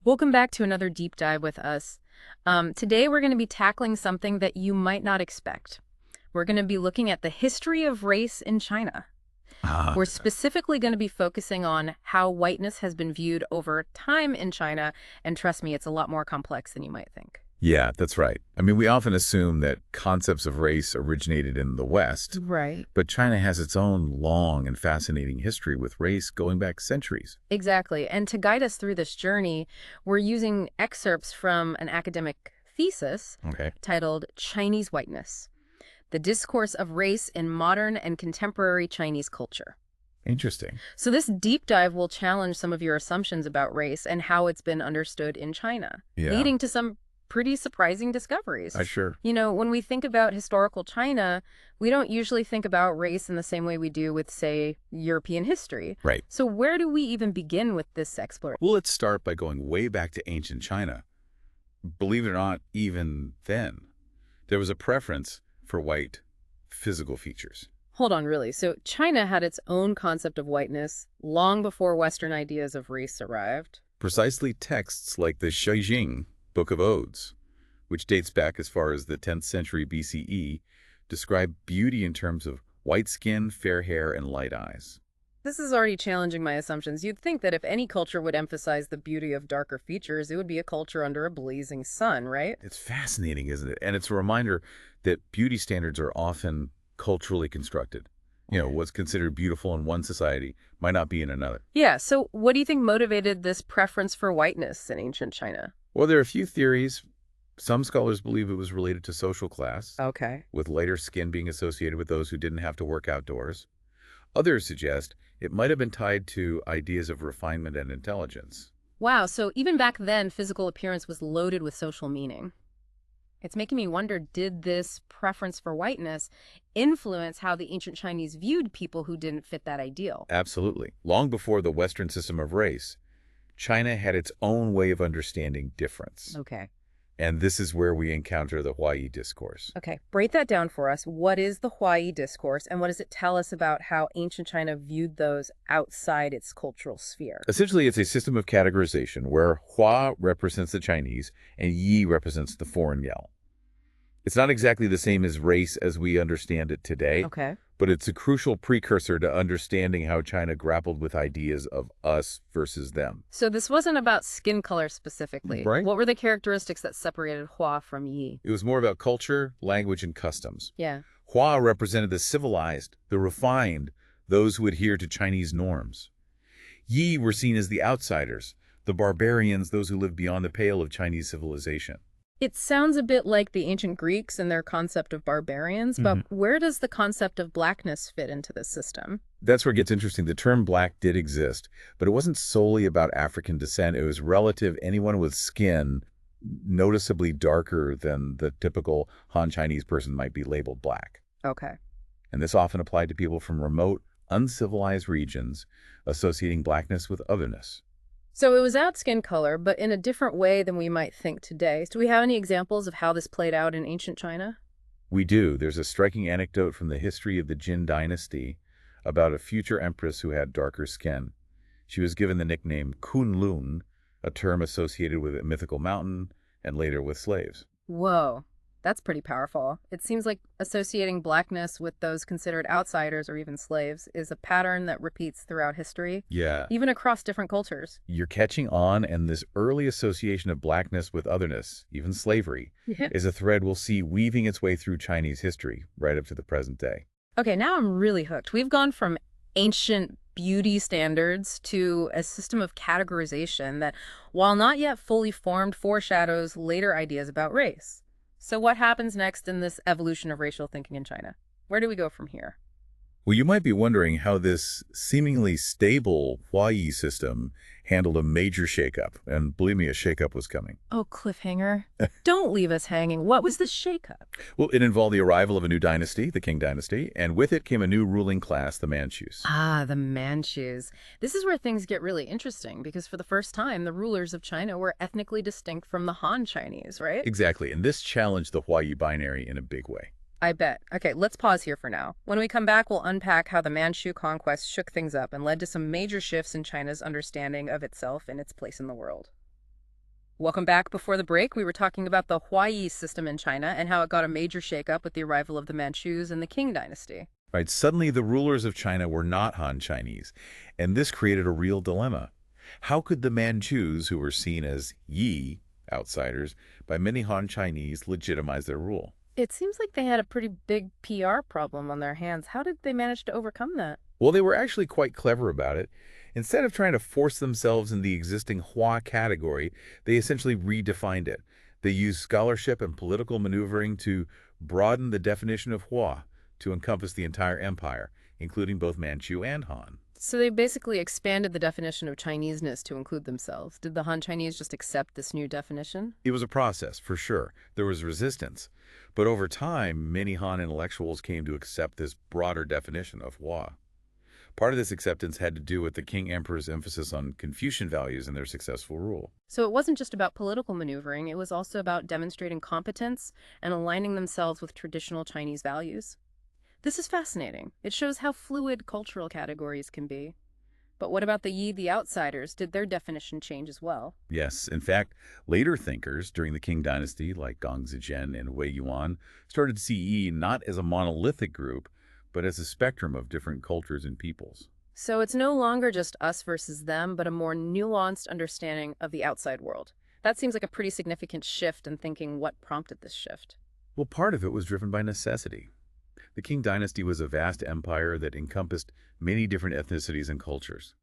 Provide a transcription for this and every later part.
Welcome back to another deep dive with us. Today we're going to be tackling something that you might not expect. We're going to be looking at the history of race in China. Ah, We're specifically going to be focusing on how whiteness has been viewed over time in China, and trust me, it's a lot more complex than you might think. yeah, that's right. I mean, we often assume that concepts of race originated in the West, Right. but China has its own long and fascinating history with race going back centuries. Exactly. And to guide us through this journey, we're using excerpts from an academic thesis Okay. titled Chinese Whiteness: The Discourse of Race in Modern and Contemporary Chinese Culture. Interesting. So this deep dive will challenge some of your assumptions about race and how it's been understood in China, Yeah, leading to some pretty surprising discoveries. I sure. When we think about historical China, we don't usually think about race in the same way we do with, say, European history. Right. So where do we even begin with this exploration? Well, let's start by going way back to ancient China. Believe it or not, even then, there was a preference for white physical features. Hold on, really. So China had its own concept of whiteness long before Western ideas of race arrived. Precisely texts like the Shijing Book of Odes, which dates back as far as the 10th century BCE, describe beauty in terms of white skin, fair hair, and light eyes. This is already challenging my assumptions. You'd think that if any culture would emphasize the beauty of darker features, it would be a culture under a blazing sun, right? It's fascinating, isn't it? And it's a reminder that beauty standards are often culturally constructed. What's considered beautiful in one society might not be in another. Yeah, so what do you think motivated this preference for whiteness in ancient China? Well, there are a few theories. Some scholars believe it was related to social class, Okay. with lighter skin being associated with those who didn't have to work outdoors. Others suggest it might have been tied to ideas of refinement and intelligence. Wow, so even back then, physical appearance was loaded with social meaning. It's making me wonder, did this preference for whiteness influence how the ancient Chinese viewed people who didn't fit that ideal? Absolutely. Long before the Western system of race, China had its own way of understanding difference. Okay. And this is where we encounter the Huayi discourse. Okay, break that down for us. What is the Huayi discourse, and what does it tell us about how ancient China viewed those outside its cultural sphere? Essentially, it's a system of categorization where Hua represents the Chinese and Yi represents the foreign Yao. It's not exactly the same as race as we understand it today, Okay. but it's a crucial precursor to understanding how China grappled with ideas of us versus them. So this wasn't about skin color specifically. Right. What were the characteristics that separated Hua from Yi? It was more about culture, language, and customs. Yeah. Hua represented the civilized, the refined, those who adhere to Chinese norms. Yi were seen as the outsiders, the barbarians, those who lived beyond the pale of Chinese civilization. It sounds a bit like the ancient Greeks and their concept of barbarians, but where does the concept of blackness fit into this system? That's where it gets interesting. The term black did exist, but it wasn't solely about African descent. It was relative anyone with skin noticeably darker than the typical Han Chinese person might be labeled black. Okay. And this often applied to people from remote, uncivilized regions, associating blackness with otherness. So it was out skin color, but in a different way than we might think today. Do we have any examples of how this played out in ancient China? We do. There's a striking anecdote from the history of the Jin dynasty about a future empress who had darker skin. She was given the nickname Kunlun, a term associated with a mythical mountain and later with slaves. Whoa, that's pretty powerful. It seems like associating blackness with those considered outsiders or even slaves is a pattern that repeats throughout history, Yeah, even across different cultures. you're catching on, and this early association of blackness with otherness, even slavery, Yeah. is a thread we'll see weaving its way through Chinese history right up to the present day. Okay, now I'm really hooked. We've gone from ancient beauty standards to a system of categorization that, while not yet fully formed, foreshadows later ideas about race. So what happens next in this evolution of racial thinking in China? Where do we go from here? Well, you might be wondering how this seemingly stable Huayi system handled a major shakeup. And believe me, a shakeup was coming. Oh, cliffhanger. Don't leave us hanging. What was the shakeup? Well, it involved the arrival of a new dynasty, the Qing dynasty, and with it came a new ruling class, the Manchus. Ah, the Manchus. This is where things get really interesting because for the first time, the rulers of China were ethnically distinct from the Han Chinese, right? Exactly, and this challenged the Huayi binary in a big way. I bet. Okay, let's pause here for now. When we come back, we'll unpack how the Manchu conquest shook things up and led to some major shifts in China's understanding of itself and its place in the world. Welcome back. Before the break, we were talking about the Huai system in China and how it got a major shakeup with the arrival of the Manchus and the Qing dynasty. Right? Suddenly, the rulers of China were not Han Chinese, and this created a real dilemma. How could the Manchus, who were seen as Yi, outsiders, by many Han Chinese, legitimize their rule? It seems like they had a pretty big PR problem on their hands. How did they manage to overcome that? Well, they were actually quite clever about it. Instead of trying to force themselves in the existing Hua category, they essentially redefined it. They used scholarship and political maneuvering to broaden the definition of Hua to encompass the entire empire, including both Manchu and Han. So they basically expanded the definition of Chineseness to include themselves. Did the Han Chinese just accept this new definition? It was a process, for sure. There was resistance. But over time, many Han intellectuals came to accept this broader definition of Hua. Part of this acceptance had to do with the King Emperor's emphasis on Confucian values in their successful rule. So it wasn't just about political maneuvering, it was also about demonstrating competence and aligning themselves with traditional Chinese values. This is fascinating. It shows how fluid cultural categories can be. But what about the Yi, the outsiders? Did their definition change as well? Yes, in fact, later thinkers during the Qing dynasty, like Gong Zizhen and Wei Yuan, started to see Yi not as a monolithic group, but as a spectrum of different cultures and peoples. So it's no longer just us versus them, but a more nuanced understanding of the outside world. That seems like a pretty significant shift in thinking. What prompted this shift? Well, part of it was driven by necessity. The Qing dynasty was a vast empire that encompassed many different ethnicities and cultures.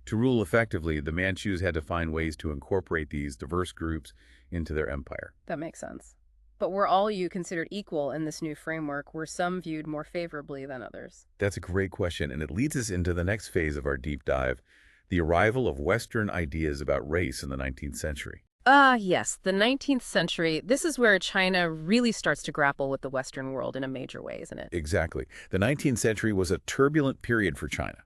To rule effectively, the Manchus had to find ways to incorporate these diverse groups into their empire. That makes sense. But were all you considered equal in this new framework? Were some viewed more favorably than others? That's a great question, and it leads us into the next phase of our deep dive, the arrival of Western ideas about race in the 19th century. Yes, the 19th century. This is where China really starts to grapple with the Western world in a major way, isn't it? Exactly. The 19th century was a turbulent period for China.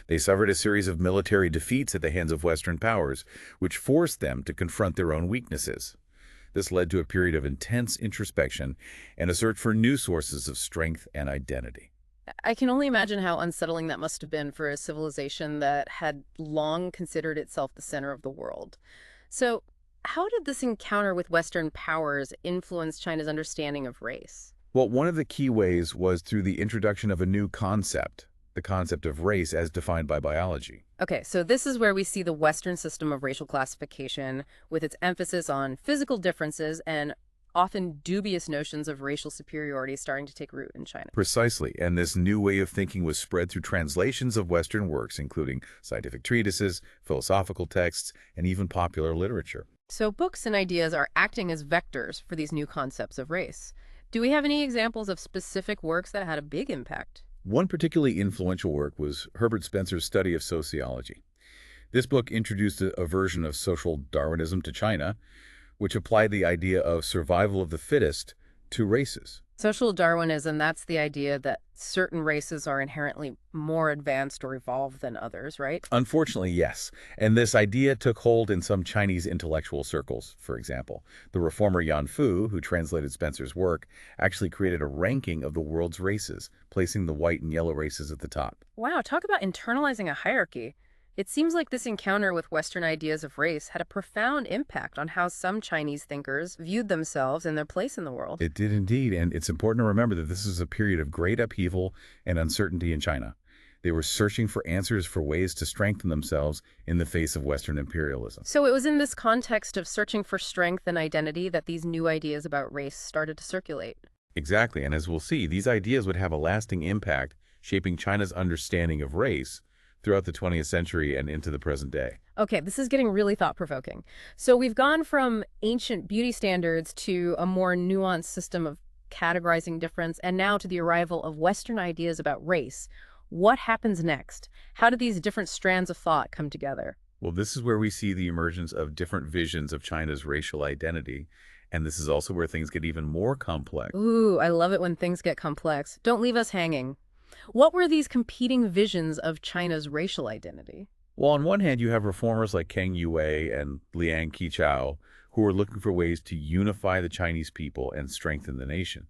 They suffered a series of military defeats at the hands of Western powers, which forced them to confront their own weaknesses. This led to a period of intense introspection and a search for new sources of strength and identity. I can only imagine how unsettling that must have been for a civilization that had long considered itself the center of the world. So, how did this encounter with Western powers influence China's understanding of race? Well, one of the key ways was through the introduction of a new concept, the concept of race as defined by biology. Okay, so this is where we see the Western system of racial classification with its emphasis on physical differences and often dubious notions of racial superiority starting to take root in China. Precisely, and this new way of thinking was spread through translations of Western works, including scientific treatises, philosophical texts, and even popular literature. So books and ideas are acting as vectors for these new concepts of race. Do we have any examples of specific works that had a big impact? One particularly influential work was Herbert Spencer's study of sociology. This book introduced a version of social Darwinism to China, which applied the idea of survival of the fittest to races. Social Darwinism, that's the idea that certain races are inherently more advanced or evolved than others, right? Unfortunately, yes. And this idea took hold in some Chinese intellectual circles, for example. The reformer Yan Fu, who translated Spencer's work, actually created a ranking of the world's races, placing the white and yellow races at the top. Wow, talk about internalizing a hierarchy. It seems like this encounter with Western ideas of race had a profound impact on how some Chinese thinkers viewed themselves and their place in the world. It did indeed, and it's important to remember that this is a period of great upheaval and uncertainty in China. They were searching for answers for ways to strengthen themselves in the face of Western imperialism. So it was in this context of searching for strength and identity that these new ideas about race started to circulate. Exactly, and as we'll see, these ideas would have a lasting impact, shaping China's understanding of race throughout the 20th century and into the present day. Okay, this is getting really thought-provoking. So we've gone from ancient beauty standards to a more nuanced system of categorizing difference, and now to the arrival of Western ideas about race. What happens next? How do these different strands of thought come together? Well, this is where we see the emergence of different visions of China's racial identity, and this is also where things get even more complex. Ooh, I love it when things get complex. Don't leave us hanging. What were these competing visions of China's racial identity? Well, on one hand, you have reformers like Kang Youwei and Liang Qichao, who are looking for ways to unify the Chinese people and strengthen the nation.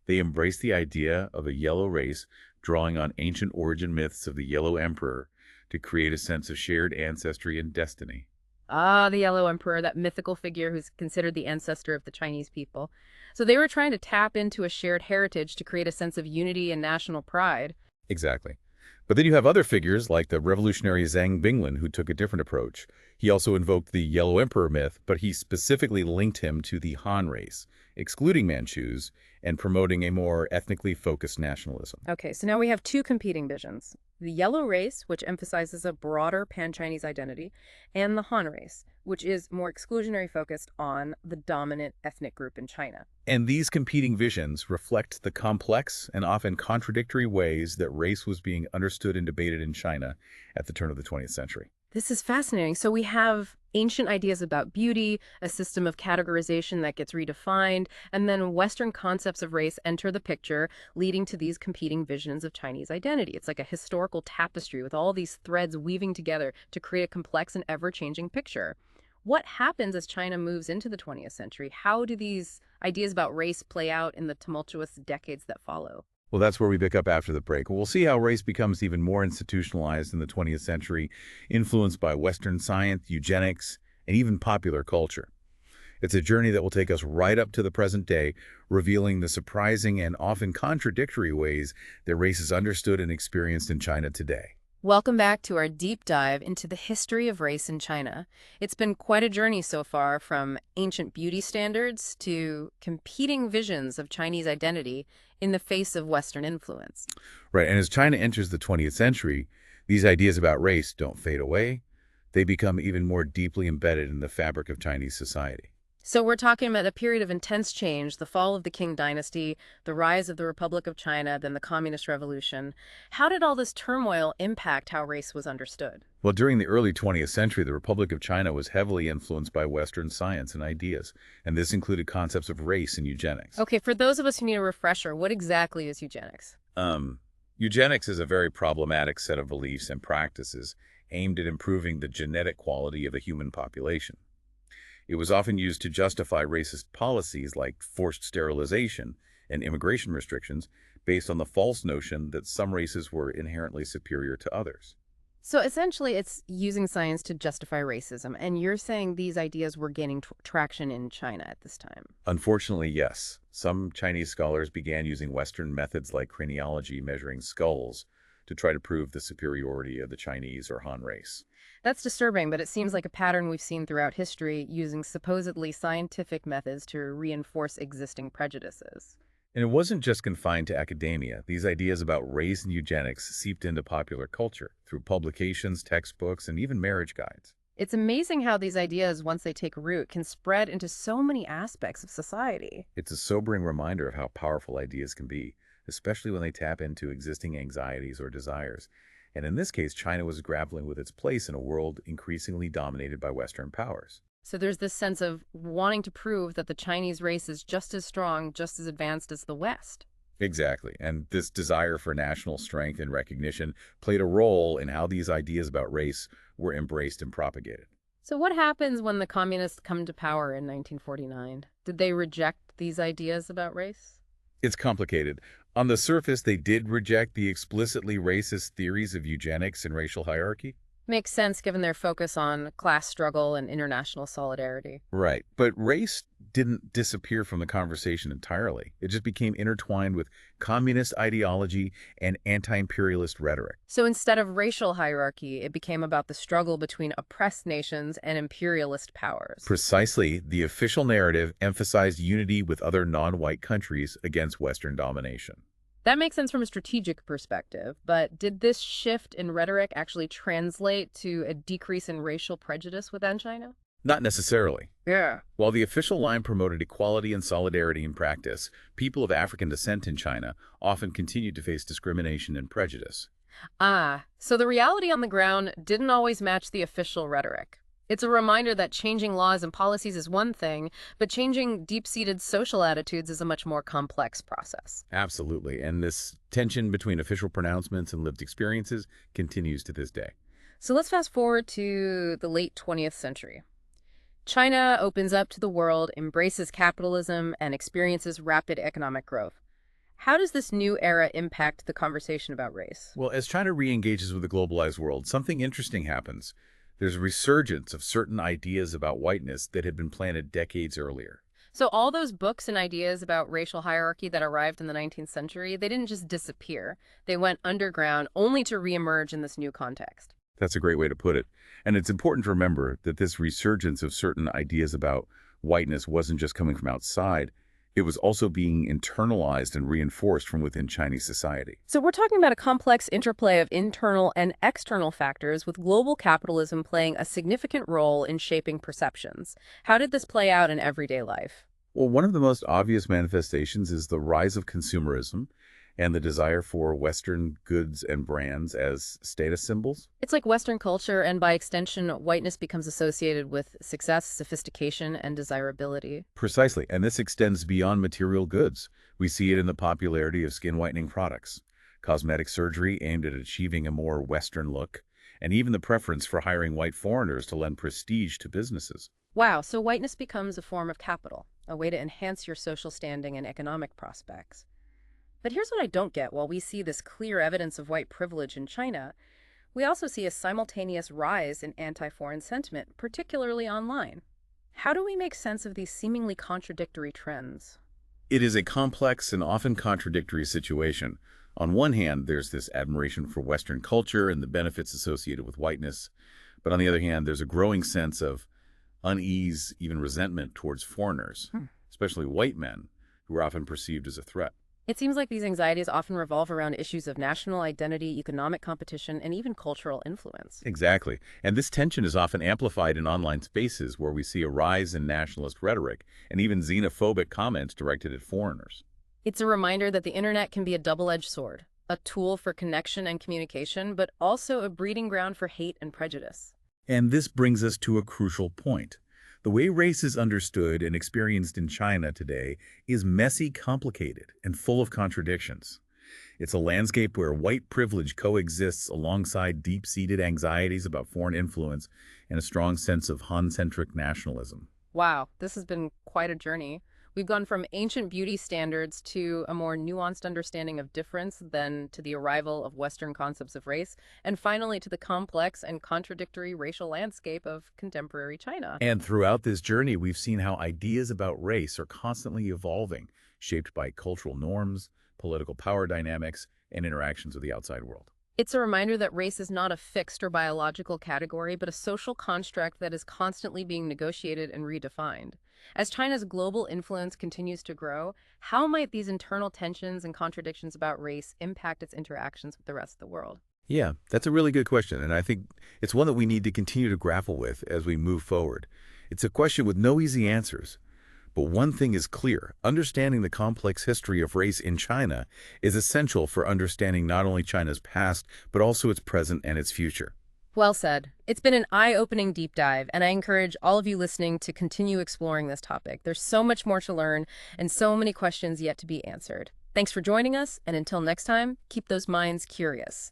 They embrace the idea of a yellow race, drawing on ancient origin myths of the Yellow Emperor to create a sense of shared ancestry and destiny. Ah, the Yellow Emperor, that mythical figure who's considered the ancestor of the Chinese people. So they were trying to tap into a shared heritage to create a sense of unity and national pride. Exactly. But then you have other figures like the revolutionary Zhang Binglin who took a different approach. He also invoked the Yellow Emperor myth, but he specifically linked him to the Han race, excluding Manchus and promoting a more ethnically focused nationalism. Okay, so now we have two competing visions. The Yellow Race, which emphasizes a broader pan-Chinese identity, and the Han Race, which is more exclusionary focused on the dominant ethnic group in China. And these competing visions reflect the complex and often contradictory ways that race was being understood and debated in China at the turn of the 20th century. This is fascinating. So we have ancient ideas about beauty, a system of categorization that gets redefined, and then Western concepts of race enter the picture, leading to these competing visions of Chinese identity. It's like a historical tapestry with all these threads weaving together to create a complex and ever-changing picture. What happens as China moves into the 20th century? How do these ideas about race play out in the tumultuous decades that follow? Well, that's where we pick up after the break. We'll see how race becomes even more institutionalized in the 20th century, influenced by Western science, eugenics, and even popular culture. It's a journey that will take us right up to the present day, revealing the surprising and often contradictory ways that race is understood and experienced in China today. Welcome back to our deep dive into the history of race in China. It's been quite a journey so far, from ancient beauty standards to competing visions of Chinese identity in the face of Western influence. Right, and as China enters the 20th century, these ideas about race don't fade away. They become even more deeply embedded in the fabric of Chinese society. So we're talking about a period of intense change, the fall of the Qing dynasty, the rise of the Republic of China, then the Communist Revolution. How did all this turmoil impact how race was understood? Well, during the early 20th century, the Republic of China was heavily influenced by Western science and ideas, and this included concepts of race and eugenics. Okay, for those of us who need a refresher, what exactly is eugenics? Eugenics is a very problematic set of beliefs and practices aimed at improving the genetic quality of the human population. It was often used to justify racist policies like forced sterilization and immigration restrictions based on the false notion that some races were inherently superior to others. So essentially, it's using science to justify racism, and you're saying these ideas were gaining traction in China at this time. Unfortunately, yes. Some Chinese scholars began using Western methods like craniology, measuring skulls, to try to prove the superiority of the Chinese or Han race. That's disturbing, but it seems like a pattern we've seen throughout history, using supposedly scientific methods to reinforce existing prejudices. And it wasn't just confined to academia. These ideas about race and eugenics seeped into popular culture through publications, textbooks, and even marriage guides. It's amazing how these ideas, once they take root, can spread into so many aspects of society. It's a sobering reminder of how powerful ideas can be, especially when they tap into existing anxieties or desires. And in this case, China was grappling with its place in a world increasingly dominated by Western powers. So there's this sense of wanting to prove that the Chinese race is just as strong, just as advanced as the West. Exactly. And this desire for national strength and recognition played a role in how these ideas about race were embraced and propagated. So what happens when the communists come to power in 1949? Did they reject these ideas about race? It's complicated. On the surface, they did reject the explicitly racist theories of eugenics and racial hierarchy. Makes sense given their focus on class struggle and international solidarity. Right. But race didn't disappear from the conversation entirely. It just became intertwined with communist ideology and anti-imperialist rhetoric. So instead of racial hierarchy, it became about the struggle between oppressed nations and imperialist powers. Precisely, the official narrative emphasized unity with other non-white countries against Western domination. That makes sense from a strategic perspective, but did this shift in rhetoric actually translate to a decrease in racial prejudice within China? Not necessarily. Yeah. While the official line promoted equality and solidarity in practice, people of African descent in China often continued to face discrimination and prejudice. Ah, so the reality on the ground didn't always match the official rhetoric. It's a reminder that changing laws and policies is one thing, but changing deep-seated social attitudes is a much more complex process. Absolutely, and this tension between official pronouncements and lived experiences continues to this day. So let's fast forward to the late 20th century. China opens up to the world, embraces capitalism, and experiences rapid economic growth. How does this new era impact the conversation about race? Well, as China re-engages with the globalized world, something interesting happens. There's a resurgence of certain ideas about whiteness that had been planted decades earlier. So all those books and ideas about racial hierarchy that arrived in the 19th century, they didn't just disappear. They went underground only to reemerge in this new context. That's a great way to put it. And it's important to remember that this resurgence of certain ideas about whiteness wasn't just coming from outside, it was also being internalized and reinforced from within Chinese society. So we're talking about a complex interplay of internal and external factors with global capitalism playing a significant role in shaping perceptions. How did this play out in everyday life? Well, one of the most obvious manifestations is the rise of consumerism and the desire for Western goods and brands as status symbols. It's like Western culture, and by extension, whiteness becomes associated with success, sophistication, and desirability. Precisely, and this extends beyond material goods. We see it in the popularity of skin-whitening products, cosmetic surgery aimed at achieving a more Western look, and even the preference for hiring white foreigners to lend prestige to businesses. Wow, so whiteness becomes a form of capital, a way to enhance your social standing and economic prospects. But here's what I don't get. While we see this clear evidence of white privilege in China, we also see a simultaneous rise in anti-foreign sentiment, particularly online. How do we make sense of these seemingly contradictory trends? It is a complex and often contradictory situation. On one hand, there's this admiration for Western culture and the benefits associated with whiteness. But on the other hand, there's a growing sense of unease, even resentment towards foreigners, especially white men, who are often perceived as a threat. It seems like these anxieties often revolve around issues of national identity, economic competition, and even cultural influence. Exactly. And this tension is often amplified in online spaces where we see a rise in nationalist rhetoric and even xenophobic comments directed at foreigners. It's a reminder that the internet can be a double-edged sword, a tool for connection and communication, but also a breeding ground for hate and prejudice. And this brings us to a crucial point. The way race is understood and experienced in China today is messy, complicated, and full of contradictions. It's a landscape where white privilege coexists alongside deep-seated anxieties about foreign influence and a strong sense of Han-centric nationalism. Wow, this has been quite a journey. We've gone from ancient beauty standards to a more nuanced understanding of difference, then to the arrival of Western concepts of race, and finally to the complex and contradictory racial landscape of contemporary China. And throughout this journey, we've seen how ideas about race are constantly evolving, shaped by cultural norms, political power dynamics, and interactions with the outside world. It's a reminder that race is not a fixed or biological category, but a social construct that is constantly being negotiated and redefined. As China's global influence continues to grow, how might these internal tensions and contradictions about race impact its interactions with the rest of the world? Yeah, that's a really good question, and I think it's one that we need to continue to grapple with as we move forward. It's a question with no easy answers. But one thing is clear, understanding the complex history of race in China is essential for understanding not only China's past, but also its present and its future. Well said. It's been an eye-opening deep dive, and I encourage all of you listening to continue exploring this topic. There's so much more to learn and so many questions yet to be answered. Thanks for joining us, and until next time, keep those minds curious.